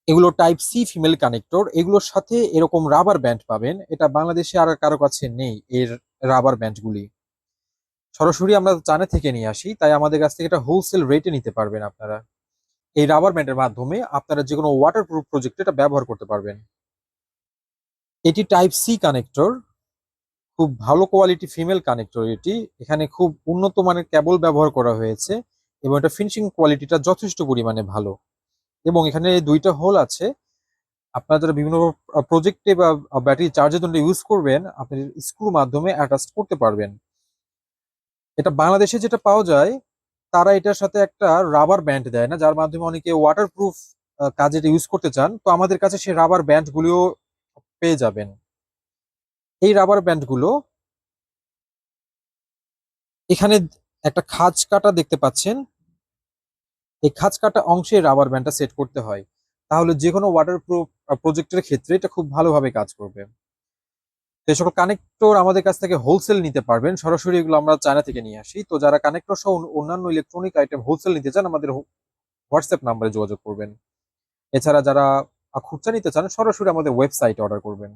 এগুলো type C female connector, এগুলোর সাথে এরকম রাবার ব্যান্ড পাবেন। এটা বাংলাদেশে আর কারো কাছে নেই এর রাবার ব্যান্ডগুলি। সরাসরি আমরা চায়না থেকে নিয়ে আসি, তাই আমাদের কাছ থেকে এটা হোলসেল রেটে নিতে পারবেন আপনারা। এই রাবার ব্যান্ডের মাধ্যমে আপনারা যে কোনো ওয়াটারপ্রুফ প্রজেক্টে এটা ব্যবহার করতে পারবেন। এটি টাইপ সি কানেক্টর, খুব ভালো কোয়ালিটি ফিমেল কানেক্টর এটি। এখানে খুব উন্নত মানের কেবল ব্যবহার করা হয়েছে এবং এটা ফিনিশিং কোয়ালিটিটা যথেষ্ট পরিমাণে ভালো। এবং এখানে দুইটা হোল আছে, আপনারা যারা বিভিন্ন প্রজেক্টে বা ব্যাটারি চার্জের জন্য ইউজ করবেন, আপনি স্ক্রু মাধ্যমে অ্যাটাচ করতে পারবেন। এটা বাংলাদেশে যেটা পাওয়া যায়, তারা এটার সাথে একটা রাবার ব্যান্ড দেয় না, যার মাধ্যমে অনেকে ওয়াটারপ্রুফ কাজে এটা ইউজ করতে চান। তো আমাদের কাছে সেই রাবার ব্যান্ড গুলিও পেয়ে যাবেন। এই রাবার ব্যান্ড গুলো এখানে একটা খাঁজ কাটা দেখতে পাচ্ছেন, এই খাঁজ কাটা অংশে রাবার ব্যান্ডটা সেট করতে হয়, তাহলে যে কোনো ওয়াটারপ্রুফ প্রজেক্টের ক্ষেত্রে এটা খুব ভালোভাবে কাজ করবে। তো এই সকল কানেক্টর আমাদের কাছ থেকে হোলসেল নিতে পারবেন, সরাসরি এগুলো আমরা চায়না থেকে নিয়ে আসি। তো যারা কানেক্টর সহ অন্যান্য ইলেকট্রনিক আইটেম হোলসেল নিতে চান, আমাদের হোয়াটসঅ্যাপ নাম্বারে যোগাযোগ করবেন। এছাড়া যারা খুচরা নিতে চান, সরাসরি আমাদের ওয়েবসাইটে অর্ডার করবেন।